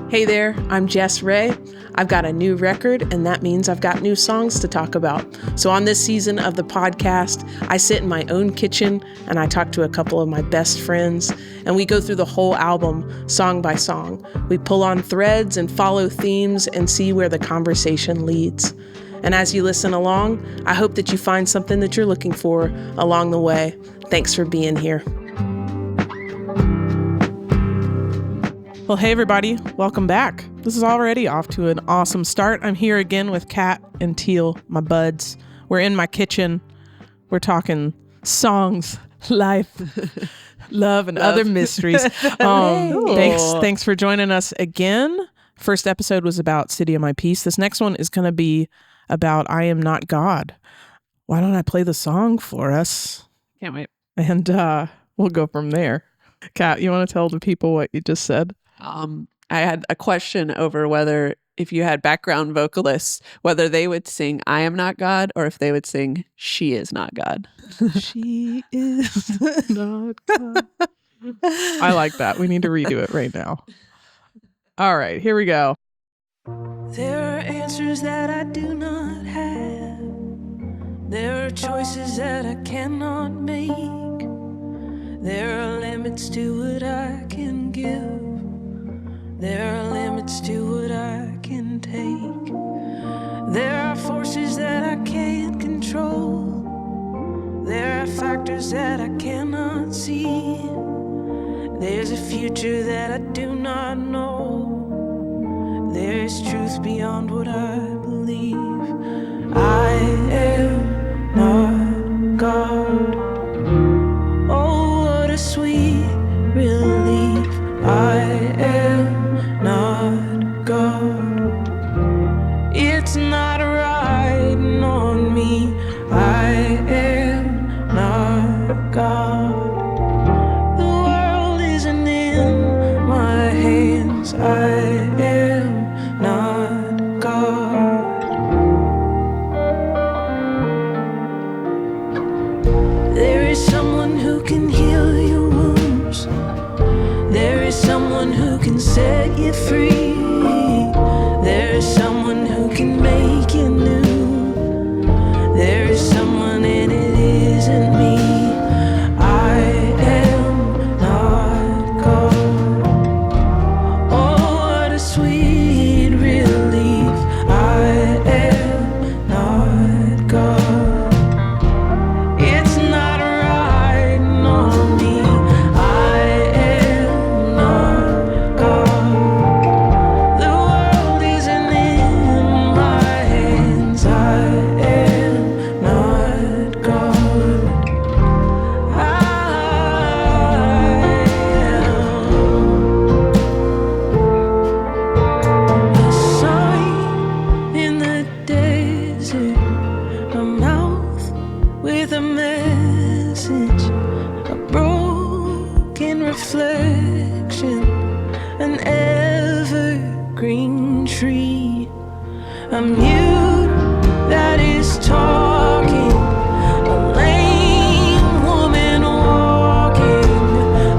Hey there, I'm Jess Ray. I've got a new record, and that means I've got new songs to talk about. So on this season of the podcast, I sit in my own kitchen and I talk to a couple of my best friends, and we go through the whole album song by song. We pull on threads and follow themes and see where the conversation leads. And as you listen along, I hope that you find something that you're looking for along the way. Thanks for being here. Well, hey everybody, welcome back. This is already off to an awesome start. I'm here again with Kat and Teal, my buds. We're in my kitchen. We're talking songs, life, love, and other mysteries. Thanks for joining us again. First episode was about City of My Peace. This next one is going to be about I Am Not God. Why don't I play the song for us? Can't wait. And we'll go from there. Kat, you want to tell the people what you just said? I had a question over whether if you had background vocalists, whether they would sing I Am Not God or if they would sing She Is Not God. She is not God. I like that. We need to redo it right now. All right, here we go. There are answers that I do not have. There are choices that I cannot make. There are limits to what I can give. There are limits to what I can take. There are forces that I can't control. There are factors that I cannot see. There's a future that I do not know. There is truth beyond what I believe. I am not God. Oh, what a sweet relief. I am not God. It's not riding on me. I am not God. The world isn't in my hands. I am not God. There is someone who can heal your wounds. There is someone who can set you free. There is someone who can make you new. There is someone and it isn't me. I am not God. Oh, what a sweet relief. I am not God. It's not riding on me. I am not God. The world isn't in my hands. I am not God. I am a sign in the desert, a mouth with a message, a broken reflection, an evergreen tree, a mute that is talking, a lame woman walking,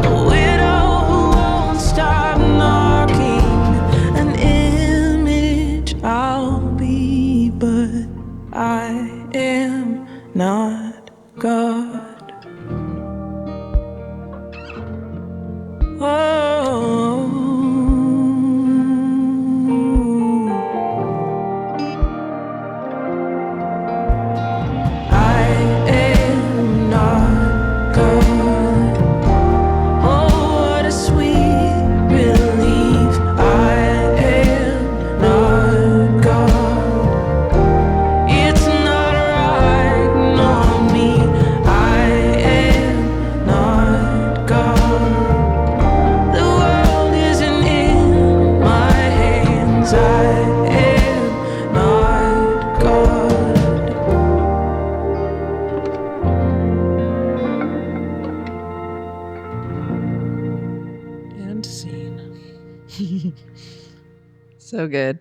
a widow who won't stop knocking, an image I'll be, but I am not God. I am not God. Oh, what a sweet relief. I am not God. It's not riding on me. I am not God. The world isn't in my hands. I am not God. And scene. So good.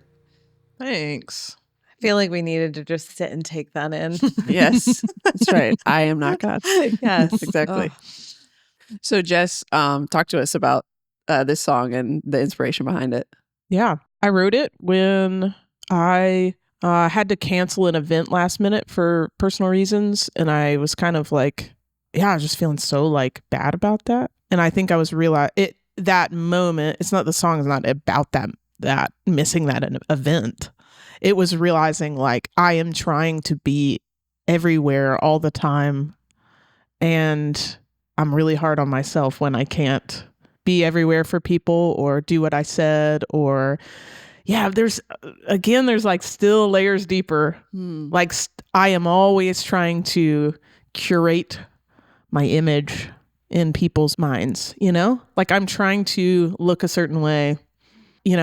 Thanks. I feel like we needed to just sit and take that in. Yes, that's right. I am not God. Yes. Exactly. So Jess, talk to us about this song and the inspiration behind it. Yeah. I wrote it when I had to cancel an event last minute for personal reasons. And I was kind of like, I was just feeling so like bad about that. And I think I was that moment, it's not, the song is not about that missing that event. It was realizing like I am trying to be everywhere all the time. And I'm really hard on myself when I can't be everywhere for people or do what I said, or there's like still layers deeper. Like I am always trying to curate my image in people's minds, like I'm trying to look a certain way,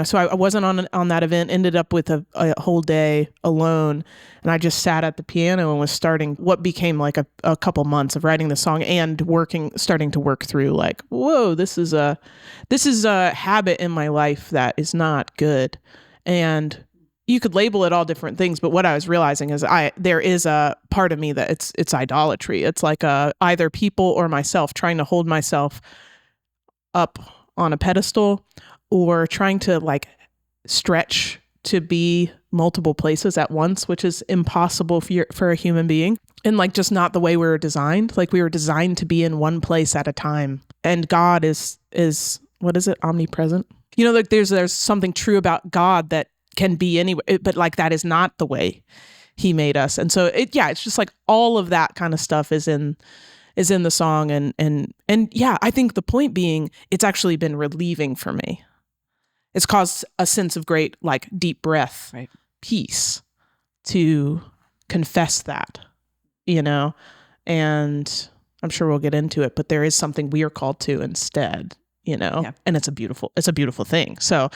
so I wasn't on that event, ended up with a whole day alone. And I just sat at the piano and was starting what became like a couple months of writing the song and starting to work through like, whoa, this is a habit in my life that is not good. And you could label it all different things, but what I was realizing is there is a part of me that it's idolatry. It's like either people or myself, trying to hold myself up on a pedestal, or trying to like stretch to be multiple places at once, which is impossible for a human being. And like just not the way we were designed. Like we were designed to be in one place at a time. And God is what is it? Omnipresent. Like there's something true about God that can be anywhere, but like that is not the way he made us. And so it's just like all of that kind of stuff is in the song. And I think the point being, it's actually been relieving for me. It's caused a sense of great, like deep breath, right, peace to confess that, and I'm sure we'll get into it, but there is something we are called to instead, and it's a beautiful thing. So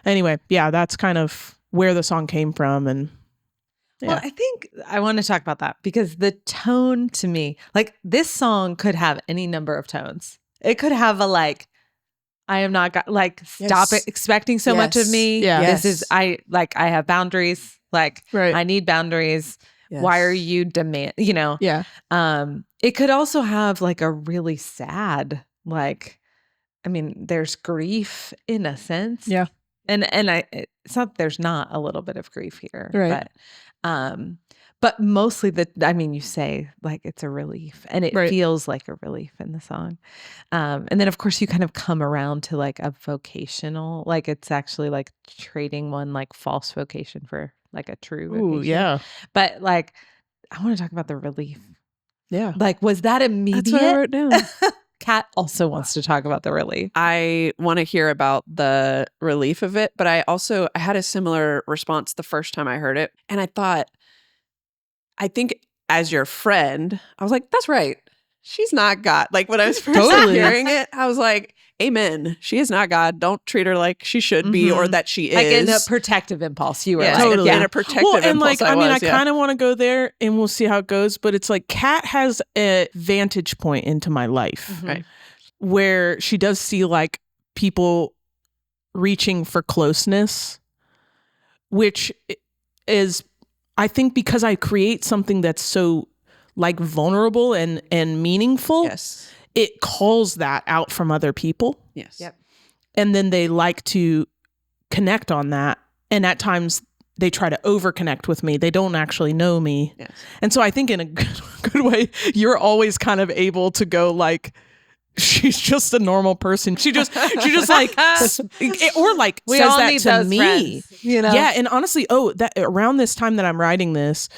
anyway, that's kind of where the song came from. And well, I think I want to talk about that because the tone to me, like this song could have any number of tones. It could have a like, I am not like stop expecting so much of me. Yeah. This is I have boundaries. Like I need boundaries. Yes. Why are you demand? Yeah. It could also have like a really sad, like, I mean, there's grief in a sense. Yeah. And it's not, there's not a little bit of grief here, right. But mostly you say like it's a relief, and it feels like a relief in the song. And then of course you kind of come around to like a vocational, like it's actually like trading one like false vocation for like a true vocation. Ooh, yeah. But like, I want to talk about the relief. Yeah. Like, was that immediate? That's what I wrote down. Kat also wants to talk about the relief. I want to hear about the relief of it, but I had a similar response the first time I heard it. And I think as your friend, I was like, that's right. She's not God. Like when I was first hearing it, I was like, amen. She is not God. Don't treat her like she should be or that she is. Like in a protective impulse. You were like, totally. In a protective impulse. And like, I kind of want to go there and we'll see how it goes. But it's like Kat has a vantage point into my life, right, where she does see like people reaching for closeness, which is, I think, because I create something that's so like vulnerable and meaningful. Yes. It calls that out from other people. Yes. Yep. And then they like to connect on that. And at times they try to over connect with me. They don't actually know me. Yes. And so I think in a good way, you're always kind of able to go like, she's just a normal person. She just like, or like we says all that need to those me. friends, Yeah. And honestly, that around this time that I'm writing this,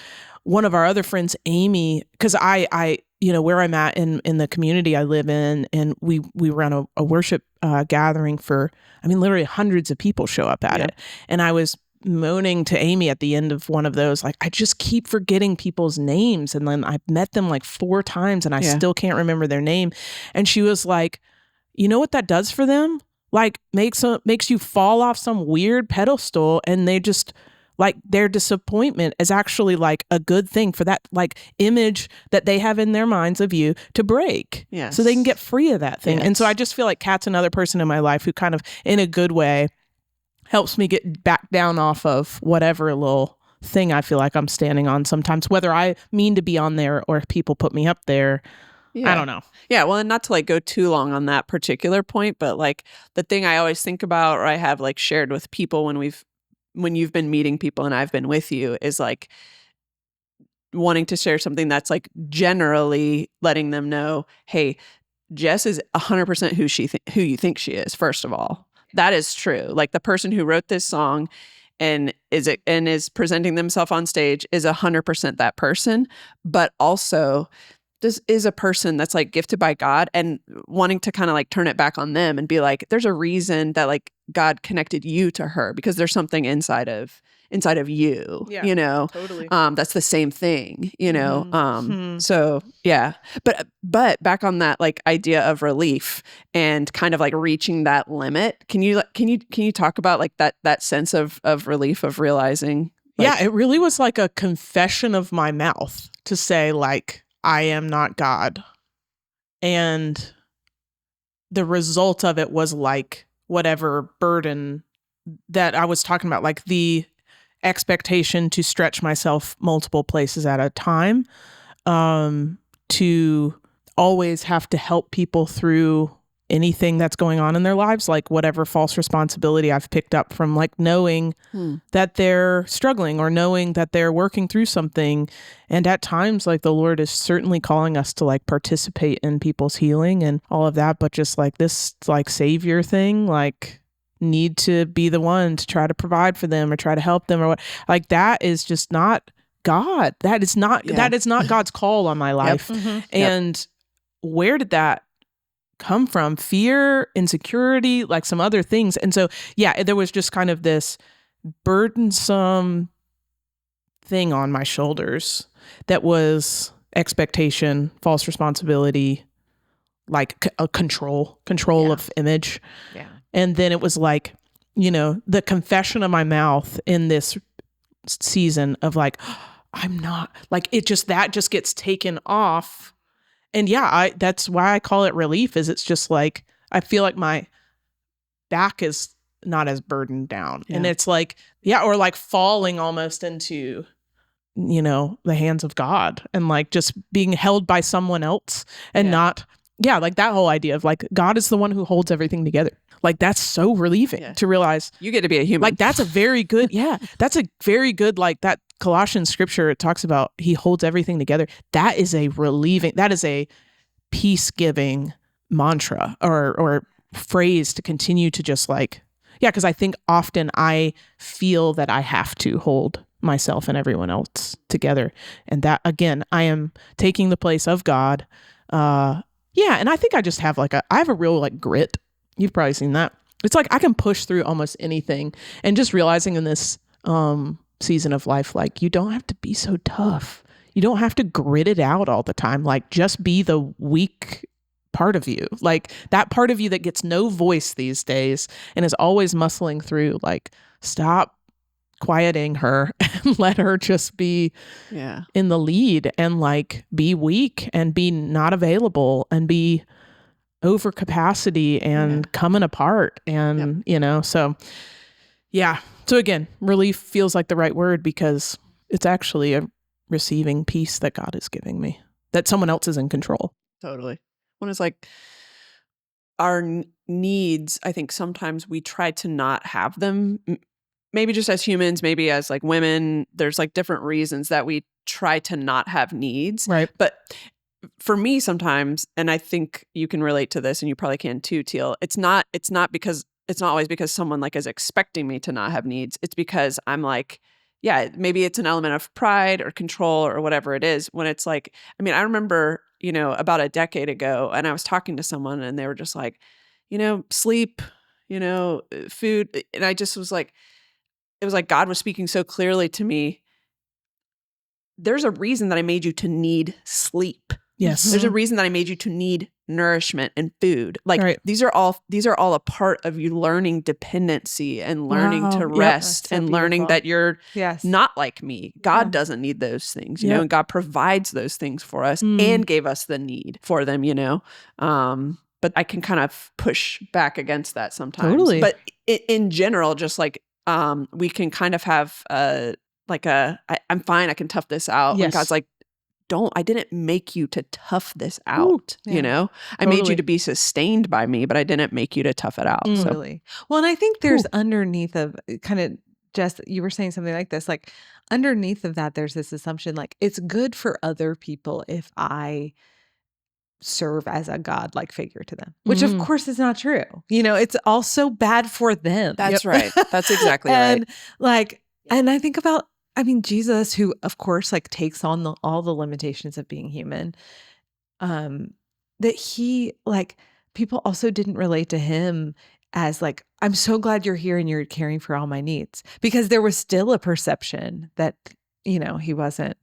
one of our other friends, Amy, because I where I'm at in the community I live in, and we run a worship gathering for, literally hundreds of people show up at it. And I was moaning to Amy at the end of one of those, like, I just keep forgetting people's names. And then I've met them like 4 times and I still can't remember their name. And she was like, you know what that does for them? Like makes you fall off some weird pedestal, and they just like their disappointment is actually like a good thing for that like image that they have in their minds of you to break. Yes. So they can get free of that thing. Yes. And so I just feel like Kat's another person in my life who kind of in a good way helps me get back down off of whatever little thing I feel like I'm standing on sometimes, whether I mean to be on there or if people put me up there. I don't know. Yeah. Well, and not to like go too long on that particular point, but like the thing I always think about, or I have like shared with people when you've been meeting people and I've been with you, is like wanting to share something that's like generally letting them know, hey, Jess is 100% who you think she is. First of all, that is true. Like the person who wrote this song and is presenting themselves on stage is 100% that person, but also this is a person that's like gifted by God, and wanting to kind of like turn it back on them and be like, there's a reason that like God connected you to her, because there's something inside of you, you know, totally. That's the same thing, you know? Mm-hmm. So yeah, but back on that like idea of relief and kind of like reaching that limit. Can you talk about like that sense of relief, of realizing? Like, yeah, it really was like a confession of my mouth to say like, I am not God. And the result of it was like whatever burden that I was talking about, like the expectation to stretch myself multiple places at a time, to always have to help people through anything that's going on in their lives, like whatever false responsibility I've picked up from like knowing that they're struggling or knowing that they're working through something. And at times, like the Lord is certainly calling us to like participate in people's healing and all of that, but just like this like savior thing, like need to be the one to try to provide for them or try to help them or what, like that is just not God. That is not God's call on my life. Yep. Mm-hmm. And where did that come from? Fear, insecurity, like some other things. And so, yeah, there was just kind of this burdensome thing on my shoulders that was expectation, false responsibility, like a control of image. Yeah. And then it was like, you know, the confession of my mouth in this season of like, I'm not, like it just, that just gets taken off. And yeah, that's why I call it relief, is it's just like, I feel like my back is not as burdened down. Yeah. And it's like, yeah, or like falling almost into, you know, the hands of God and like just being held by someone else and not, like that whole idea of like, God is the one who holds everything together. Like that's so relieving to realize. You get to be a human. Like that's a very good, that's a very good, like that Colossians scripture, it talks about he holds everything together. That is a relieving, that is a peace-giving mantra or phrase to continue to just like, because I think often I feel that I have to hold myself and everyone else together. And that, again, I am taking the place of God. And I think I just have like I have a real like grit. You've probably seen that. It's like I can push through almost anything, and just realizing in this season of life, like you don't have to be so tough. You don't have to grit it out all the time. Like just be the weak part of you, like that part of you that gets no voice these days and is always muscling through. Like stop quieting her and let her just be in the lead, and like be weak and be not available and be over capacity and coming apart. And, you know, so again, relief feels like the right word, because it's actually a receiving peace that God is giving me, that someone else is in control. Totally. When it's like our needs, I think sometimes we try to not have them. Maybe just as humans, maybe as like women, there's like different reasons that we try to not have needs. Right. But for me sometimes, and I think you can relate to this and you probably can too, Teal, it's not always because someone like is expecting me to not have needs. It's because I'm like, maybe it's an element of pride or control or whatever it is, when it's like, I mean, I remember, you know, about a decade ago, and I was talking to someone and they were just like, you know, sleep, you know, food. And I just was like, it was like God was speaking so clearly to me. There's a reason that I made you to need sleep. Yes. There's a reason that I made you to need nourishment and food. Like these are all a part of you learning dependency and learning to rest and learning that you're not like me. God doesn't need those things, you know, and God provides those things for us and gave us the need for them, you know. But I can kind of push back against that sometimes. Totally. But in general, just like we can kind of have I'm fine, I can tough this out. Yes. And God's like, I didn't make you to tough this out, yeah. you know? I made you to be sustained by me, but I didn't make you to tough it out. So. Totally. Well, and I think there's underneath of kind of, Jess, you were saying something like this, like underneath of that, there's this assumption like it's good for other people if I serve as a God-like figure to them, which of course is not true. You know, it's also bad for them. That's right. That's exactly and right. And I think about, I mean, Jesus, who of course like takes on all the limitations of being human, that he like, people also didn't relate to him as like, I'm so glad you're here and you're caring for all my needs, because there was still a perception that, you know, he wasn't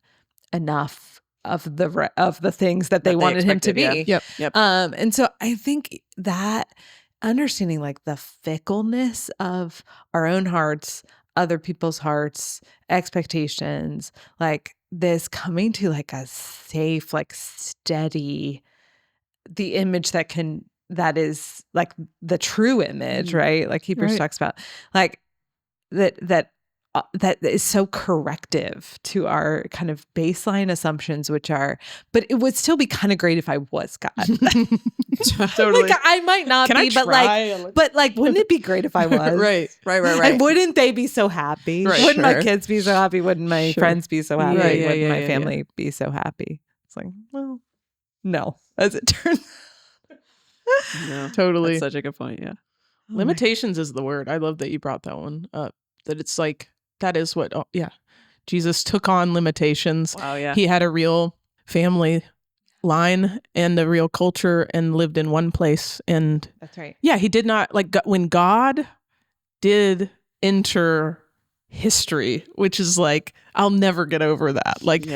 enough of the things that they wanted him to be. Yeah. Yep. And so I think that understanding like the fickleness of our own hearts, other people's hearts, expectations, like this coming to like a safe, like steady, the image that is like the true image, right? Like Hebrews talks about, like that is so corrective to our kind of baseline assumptions, which are, but it would still be kind of great if I was God. Totally. Like I might not be, but like, wouldn't it be great if I was? Right. And wouldn't they be so happy? Right. Wouldn't my kids be so happy? Wouldn't my friends be so happy? Yeah, Wouldn't my family be so happy? It's like, well, no, as it turns out. No, Totally. That's such a good point. Yeah. Limitations is the word. I love that you brought that one up. That it's like, that is what, Jesus took on limitations. Wow, yeah. He had a real family line and a real culture and lived in one place. And that's right. Yeah, he did not, like, when God did enter history, which is like, I'll never get over that. Like,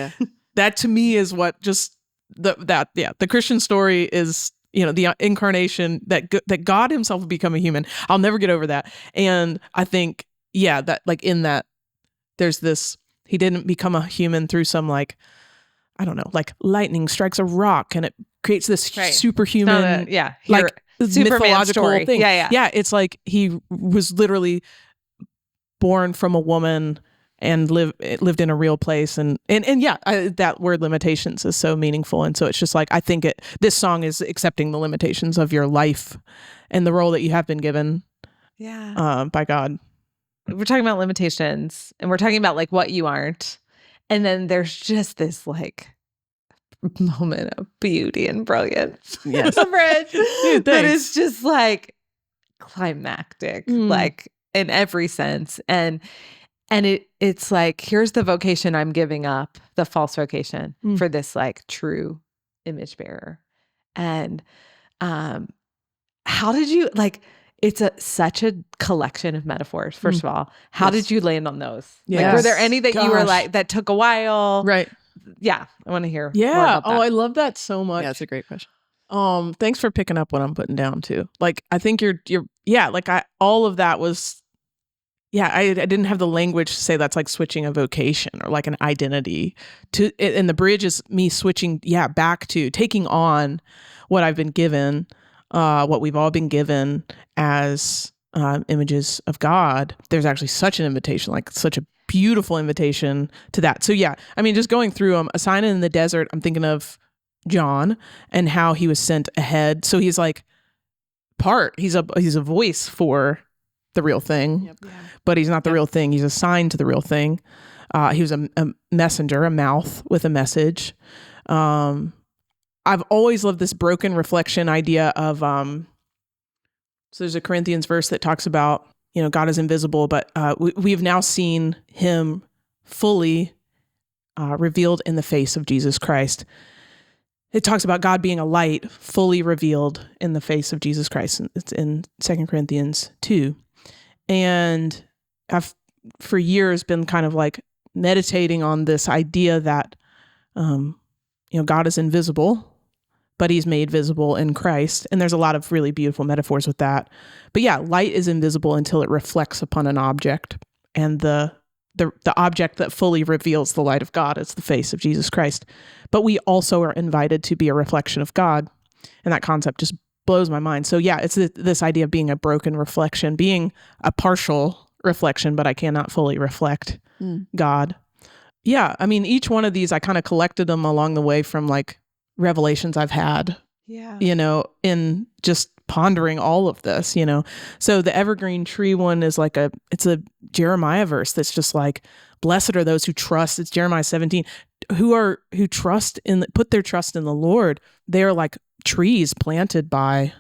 that to me is what just, the Christian story is, you know, the incarnation, that God himself would become a human. I'll never get over that. And I think, that like in that, there's this, he didn't become a human through some like, I don't know, like lightning strikes a rock and it creates this superhuman, like mythological story. thing. Yeah. It's like he was literally born from a woman and lived in a real place. And that word limitations is so meaningful. And so it's just like, I think this song is accepting the limitations of your life and the role that you have been given by God. We're talking about limitations and we're talking about like what you aren't. And then there's just this like moment of beauty and brilliance. Yes. The bridge. That is just like climactic, like in every sense. And it's like, here's the vocation I'm giving up, the false vocation for this like true image bearer. And how did you like, it's such a collection of metaphors. First of all, how did you land on those? Yes. Like, were there any that you were like, that took a while? Right. Yeah. I want to hear. Yeah. More about that. I love that so much. Yeah, that's a great question. Thanks for picking up what I'm putting down too. Like, I think all of that was, I didn't have the language to say that's like switching a vocation or like an identity and the bridge is me switching, back to taking on what I've been given, what we've all been given as images of God. There's actually such an invitation, like such a beautiful invitation to that. So I mean, just going through them, a sign in the desert, I'm thinking of John and how he was sent ahead. So he's like he's a voice for the real thing, but he's not the real thing. He's assigned to the real thing. He was a messenger, a mouth with a message. I've always loved this broken reflection idea of, so there's a Corinthians verse that talks about, you know, God is invisible, but we've now seen him fully revealed in the face of Jesus Christ. It talks about God being a light fully revealed in the face of Jesus Christ. It's in 2 Corinthians 2. And I've for years been kind of like meditating on this idea that, God is invisible, but he's made visible in Christ. And there's a lot of really beautiful metaphors with that. But light is invisible until it reflects upon an object. And the object that fully reveals the light of God is the face of Jesus Christ. But we also are invited to be a reflection of God. And that concept just blows my mind. So it's this idea of being a broken reflection, being a partial reflection, but I cannot fully reflect God. yeah, I mean, each one of these, I kind of collected them along the way from like revelations I've had, in just pondering all of this, So the evergreen tree one is like it's a Jeremiah verse that's just like, blessed are those who trust. It's Jeremiah 17, who put their trust in the Lord. They are like trees planted by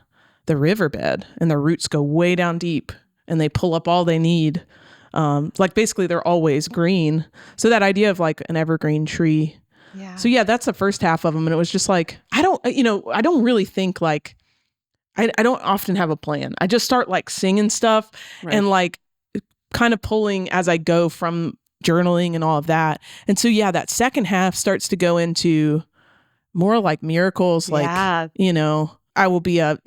the riverbed, and their roots go way down deep, and they pull up all they need. Like basically they're always green. So that idea of like an evergreen tree. Yeah. So yeah, that's the first half of them. And it was just like, I don't really think like, I don't often have a plan. I just start like singing stuff and like kind of pulling as I go from journaling and all of that. And so, yeah, that second half starts to go into more like miracles. Like, I will be a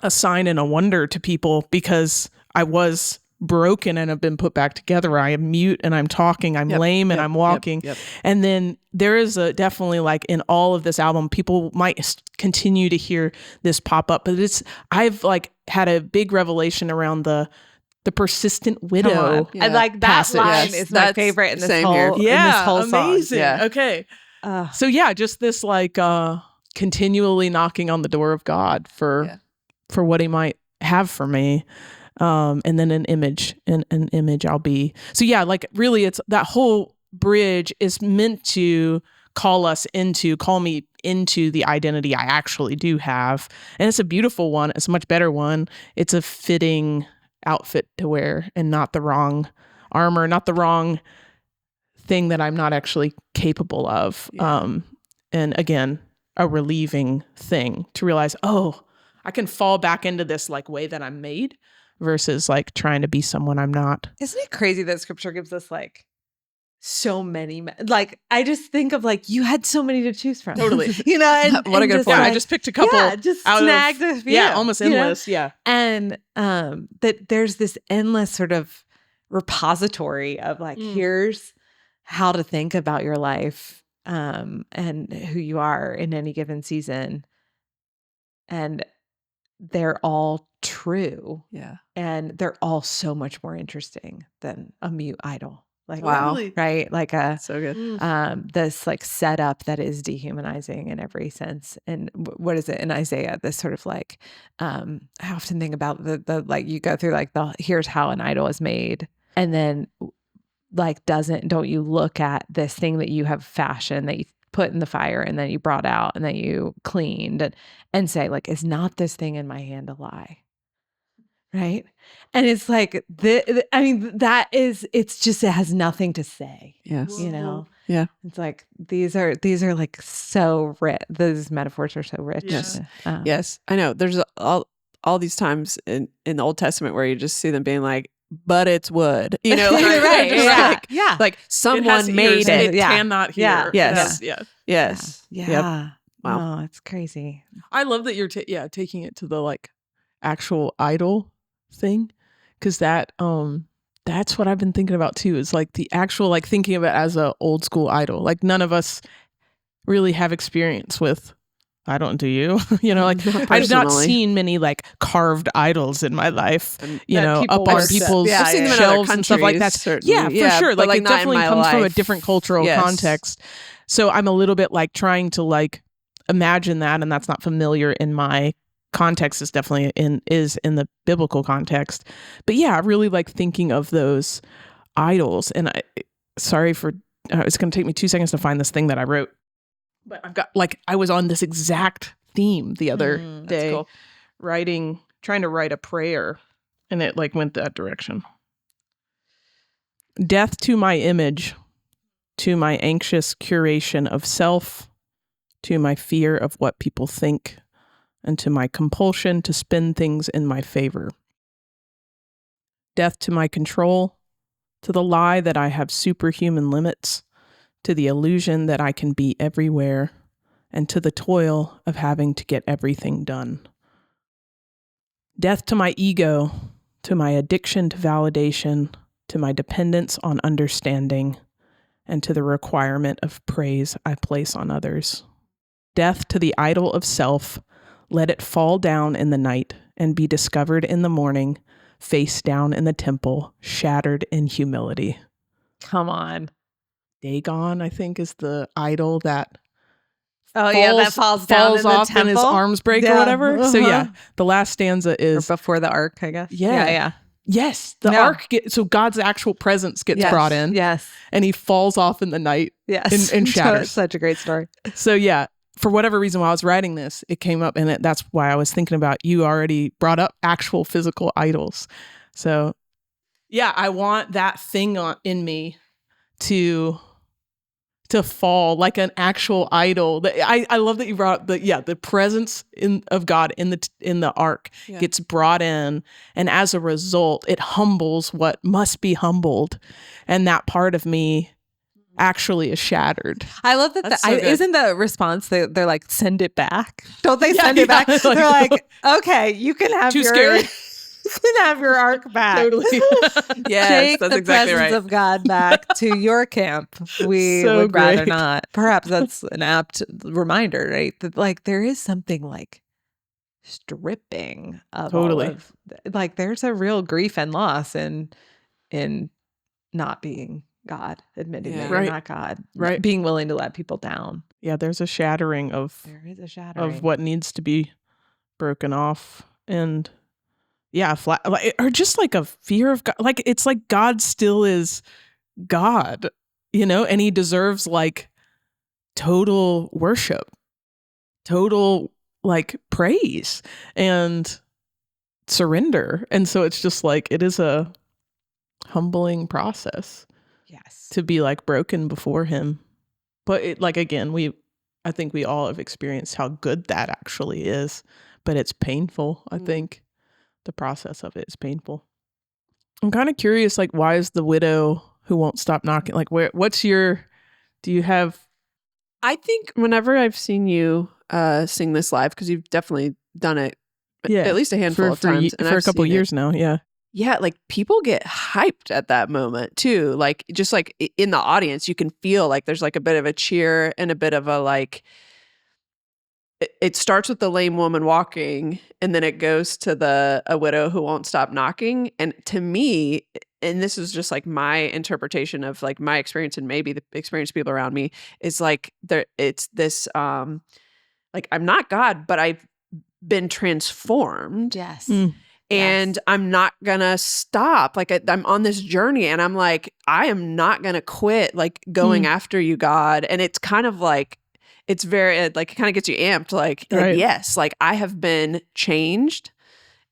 sign and a wonder to people because I was broken and have been put back together. I am mute and I'm talking. I'm lame and I'm walking. And then there is definitely like in all of this album, people might continue to hear this pop up, but I've like had a big revelation around the persistent widow. Yeah. And like that passage. line is my favorite in this whole, amazing. song. Yeah. Okay. So yeah, just this like continually knocking on the door of God for what he might have for me. And then an image I'll be. So yeah, like really it's that whole bridge is meant to call me into the identity I actually do have. And it's a beautiful one. It's a much better one. It's a fitting outfit to wear and not the wrong armor, not the wrong thing that I'm not actually capable of. And again, a relieving thing to realize, I can fall back into this like way that I'm made versus like trying to be someone I'm not. Isn't it crazy that scripture gives us like so many, like I just think of like you had so many to choose from. Totally. And, what a good point. Like, I just picked a couple. Yeah, just snagged a few. Yeah, almost endless. Yeah. And that there's this endless sort of repository of like, here's how to think about your life and who you are in any given season. And they're all true. Yeah. And they're all so much more interesting than a mute idol. Like, wow. Right? Like so good. This like setup that is dehumanizing in every sense. And what is it in Isaiah? This sort of like, I often think about the like you go through like here's how an idol is made. And then like, don't you look at this thing that you have fashioned that you put in the fire and then you brought out and then you cleaned and say like, is not this thing in my hand a lie? Right. And it's like, it's just, it has nothing to say. Yes. Yeah. It's like, these are like so rich. Those metaphors are so rich. Yes. Yes. I know there's all these times in the Old Testament where you just see them being like, but it's wood, right? Like, like someone made it. It cannot hear. Yes. Yeah. Yep. Wow. Oh, it's crazy. I love that you're taking it to the like actual idol thing, because that's what I've been thinking about too, is like the actual like thinking of it as a old school idol. Like none of us really have experience with, I don't, do you? Like I've not seen many like carved idols in my life, up on people's shelves and stuff like that. Certainly. Yeah, for sure. Like it definitely comes from a different cultural Yes. context. So I'm a little bit like trying to like imagine that, and that's not familiar in my context. Is definitely in the biblical context. But yeah, I really like thinking of those idols. And it's going to take me 2 seconds to find this thing that I wrote. But I've got I was on this exact theme the other day, cool. trying to write a prayer, and it went that direction. Death to my image, to my anxious curation of self, to my fear of what people think, and to my compulsion to spin things in my favor. Death to my control, to the lie that I have superhuman limits, to the illusion that I can be everywhere, and to the toil of having to get everything done. Death to my ego, to my addiction to validation, to my dependence on understanding, and to the requirement of praise I place on others. Death to the idol of self, let it fall down in the night and be discovered in the morning, face down in the temple, shattered in humility. Come on. Dagon, I think, is the idol that that falls down in the off temple. and his arms break or whatever. So yeah, the last stanza is or before the ark, I guess. Yeah. Yes, the ark so God's actual presence gets brought in. Yes. And he falls off in the night. Yes. And shatters. Such a great story. So yeah, for whatever reason, while I was writing this, it came up, and that's why I was thinking about, you already brought up actual physical idols. So yeah, I want that thing in me to fall like an actual idol. I love that you brought the presence of God in the ark gets brought in, and as a result, it humbles what must be humbled, and that part of me actually is shattered. I love that. So isn't the response they're like, send it back? Don't they send it back? They're like, okay, you can have Too scary. You can have your ark back. Totally. Yes, Take that's the exactly presence right. of God back to your camp. We So would rather great. not. Perhaps that's an apt reminder, right? That like there is something like stripping of all of, like there's a real grief and loss in not being God, admitting that you're not God, being willing to let people down. Yeah, there's a shattering There is a shattering of what needs to be broken off, and or just like a fear of God. Like it's like God still is God, and he deserves like total worship, total like praise and surrender. And so it's just like, it is a humbling process. Yes. To be like broken before him. But it, like, again, I think we all have experienced how good that actually is, but it's painful. I think the process of it is painful. I'm kind of curious, like, why is the widow who won't stop knocking? Like, do you have? I think whenever I've seen you sing this live, because you've definitely done it at least a handful of times. And for a couple years now. Yeah. Yeah, like people get hyped at that moment too. Like just like in the audience, you can feel like there's like a bit of a cheer and a bit of a like, it starts with the lame woman walking, and then it goes to a widow who won't stop knocking. And to me, and this is just like my interpretation of like my experience and maybe the experience of people around me, is like it's this like I'm not God, but I've been transformed. Yes. And I'm not gonna stop. Like I'm on this journey, and I'm like, I am not gonna quit like going after you, God. And it's kind of like, it's very like, it kind of gets you amped. Like yes, like I have been changed,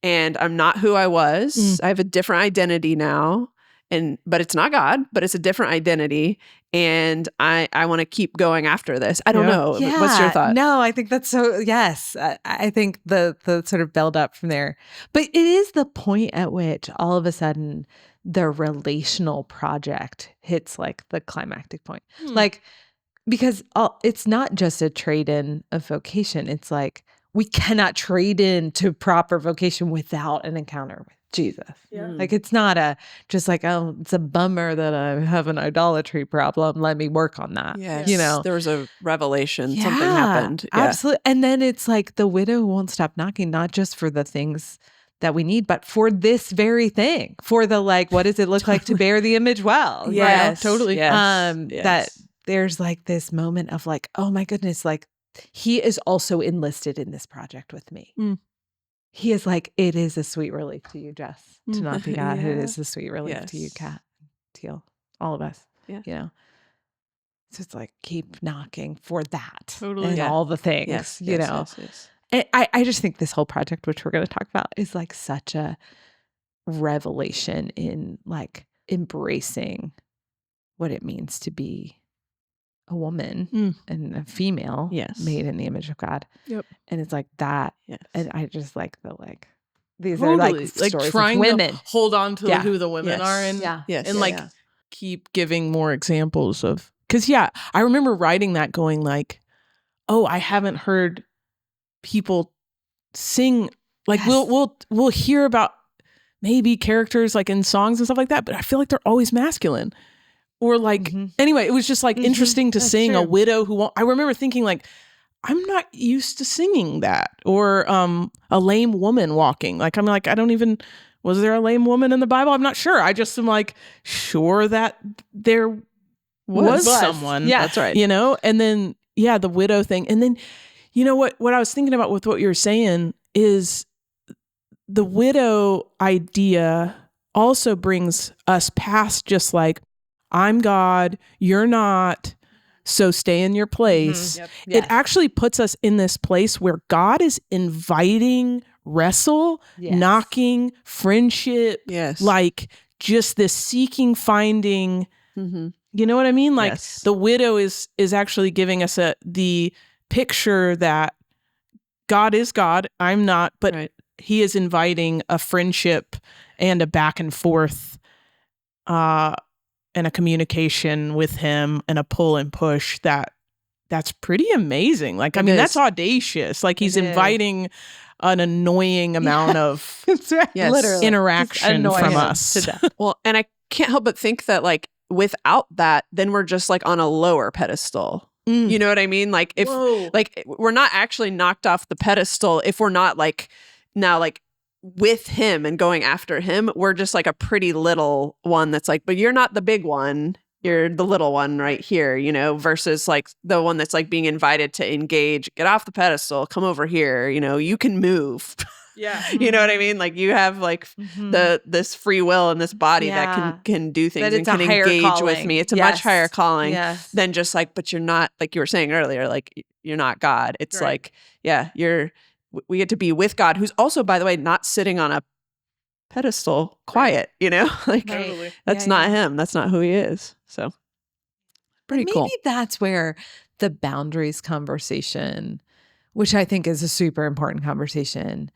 and I'm not who I was. I have a different identity now, but it's not God, but it's a different identity. And I want to keep going after this. I don't know. Yeah. What's your thought? No, I think that's so, yes. I think the sort of build up from there. But it is the point at which all of a sudden the relational project hits like the climactic point. Like, because it's not just a trade-in of vocation. It's like, we cannot trade in to proper vocation without an encounter with Jesus. Yeah. Like it's not just like, oh, it's a bummer that I have an idolatry problem. Let me work on that. Yes. There was a revelation. Something happened. Yeah. Absolutely. And then it's like the widow won't stop knocking, not just for the things that we need, but for this very thing, for the like, what does it look like to bear the image well? Yes. Totally. Yes. That there's like this moment of like, oh my goodness, like he is also enlisted in this project with me. He is like, it is a sweet relief to you, Jess, to not be God. It is a sweet relief to you, Kat, Teal, all of us. Yeah. So it's like, keep knocking for that. Totally. And all the things, you know. Yes. And I just think this whole project, which we're going to talk about, is like such a revelation in like embracing what it means to be a woman and a female made in the image of God. Yep. And it's like that. Yes. And I just like these are like stories trying of women. to hold on to who the women are and keep giving more examples of, because I remember writing that going like, oh, I haven't heard people sing like we'll hear about maybe characters like in songs and stuff like that, but I feel like they're always masculine. Or like, anyway, it was just like interesting to sing a widow who won't. I remember thinking like, I'm not used to singing that. Or a lame woman walking. Like, I'm like, was there a lame woman in the Bible? I'm not sure. I just am like, sure that there was someone. Yeah. That's right. You know, and then, the widow thing. And then, what I was thinking about with what you were saying is the widow idea also brings us past just like, I'm God, you're not, so stay in your place. Yep. It actually puts us in this place where God is inviting wrestle, knocking, friendship, like just this seeking, finding, you know what I mean? Like the widow is actually giving us the picture that God is God, I'm not, but he is inviting a friendship and a back and forth, and a communication with him and a pull and push that's pretty amazing. Like, I mean, that's audacious. Like he's inviting an annoying amount of literally interaction from us. Well, and I can't help but think that like without that, then we're just like on a lower pedestal. You know what I mean? Like if like we're not actually knocked off the pedestal if we're not like now like with him and going after him, we're just like a pretty little one that's like, but you're not the big one. You're the little one right here, versus like the one that's like being invited to engage, get off the pedestal, come over here, you can move. Yeah. You know what I mean? Like you have like this free will and this body that can do things and can engage with me. It's a much higher calling than just like, but you're not, like you were saying earlier, like you're not God. It's like, we get to be with God, who's also, by the way, not sitting on a pedestal quiet, like that's not him. That's not who he is. So pretty cool. Maybe that's where the boundaries conversation, which I think is a super important conversation.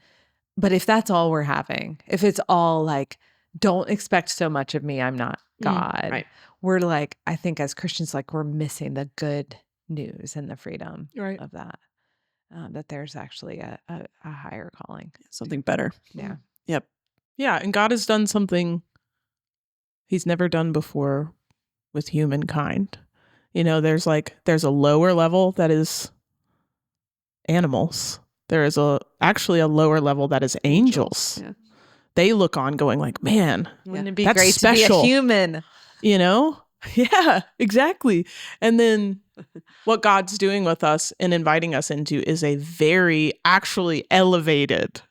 But if that's all we're having, if it's all like, don't expect so much of me, I'm not God. We're like, I think as Christians, like we're missing the good news and the freedom of that. That there's actually a higher calling. Something better. Yeah. Yep. Yeah. And God has done something he's never done before with humankind. There's a lower level that is animals. There is actually a lower level that is angels. Yeah. They look on going like, man, wouldn't it be that's great special. To be a human? Yeah, exactly. And then what God's doing with us and inviting us into is a very actually elevated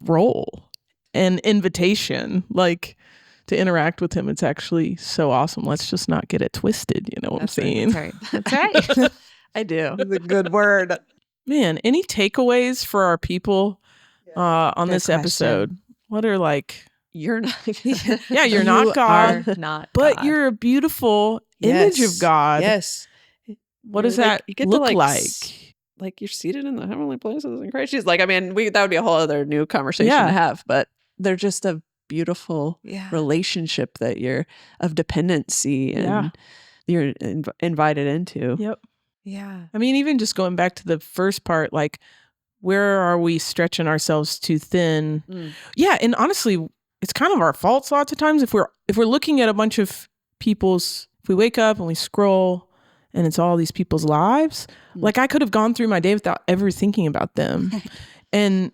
role and invitation, like to interact with him. It's actually so awesome. Let's just not get it twisted. You know what I'm saying? That's right. I do. It's a good word. Man, any takeaways for our people on this episode? What are like... You're not. You're not God. Are not but God. You're a beautiful image of God. Yes. What does that look like? Like you're seated in the heavenly places in Christ. She's like, I mean, that would be a whole other new conversation to have, but they're just a beautiful relationship that you're of dependency and you're invited into. Yep. Yeah. I mean, even just going back to the first part, like, where are we stretching ourselves too thin? Yeah. And honestly, it's kind of our fault lots of times if we're looking at a bunch of people's, if we wake up and we scroll and it's all these people's lives, like I could have gone through my day without ever thinking about them. And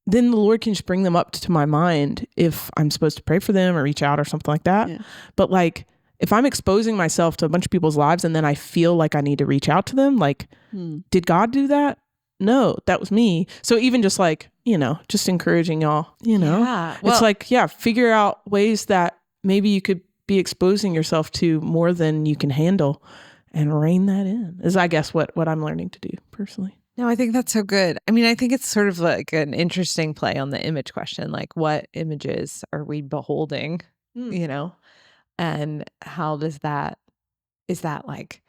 then the Lord can just bring them up to my mind if I'm supposed to pray for them or reach out or something like that. Yeah. But like, if I'm exposing myself to a bunch of people's lives and then I feel like I need to reach out to them, like, did God do that? No, that was me. So even just like, just encouraging y'all, it's like, figure out ways that maybe you could be exposing yourself to more than you can handle and rein that in is, I guess, what I'm learning to do personally. No, I think that's so good. I mean, I think it's sort of like an interesting play on the image question. Like, what images are we beholding, and how is that like,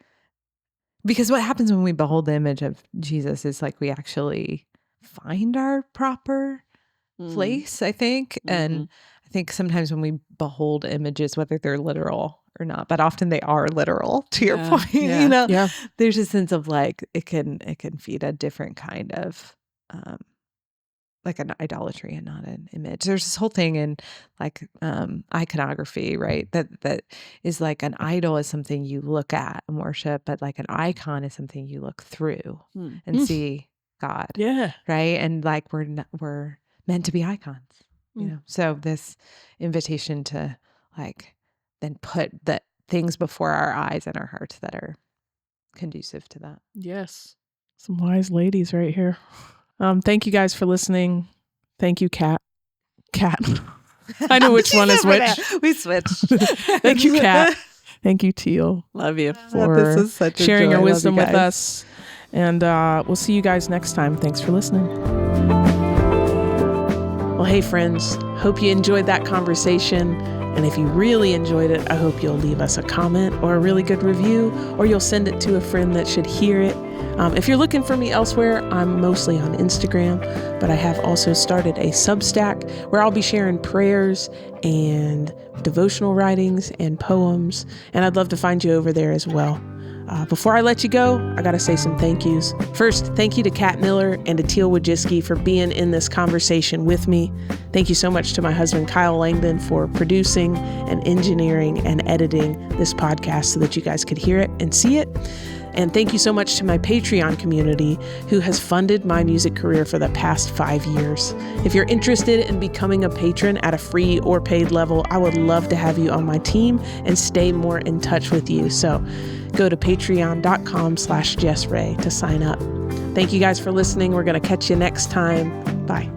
because what happens when we behold the image of Jesus is like we actually find our proper place, I think. And I think sometimes when we behold images, whether they're literal or not, but often they are literal to your point, there's a sense of like, it can feed a different kind of, like an idolatry and not an image. There's this whole thing in like iconography, right? That is like an idol is something you look at and worship, but like an icon is something you look through and see God. Yeah. Right. And like we're meant to be icons, So this invitation to like then put things before our eyes and our hearts that are conducive to that. Yes. Some wise ladies right here. Thank you guys for listening. Thank you, Kat. I know which one is which. We switched. Thank you, Kat. Thank you, Teal. Love you. For This is such a sharing joy. your I love wisdom you with guys. us. And we'll see you guys next time. Thanks for listening. Well, hey, friends. Hope you enjoyed that conversation. And if you really enjoyed it, I hope you'll leave us a comment or a really good review, or you'll send it to a friend that should hear it. If you're looking for me elsewhere, I'm mostly on Instagram, but I have also started a Substack where I'll be sharing prayers and devotional writings and poems, and I'd love to find you over there as well. Before I let you go, I got to say some thank yous. First, thank you to Kat Miller and to Teal Wojcicki for being in this conversation with me. Thank you so much to my husband, Kyle Langdon, for producing and engineering and editing this podcast so that you guys could hear it and see it. And thank you so much to my Patreon community who has funded my music career for the past 5 years. If you're interested in becoming a patron at a free or paid level, I would love to have you on my team and stay more in touch with you. So go to patreon.com/JessRay to sign up. Thank you guys for listening. We're going to catch you next time. Bye.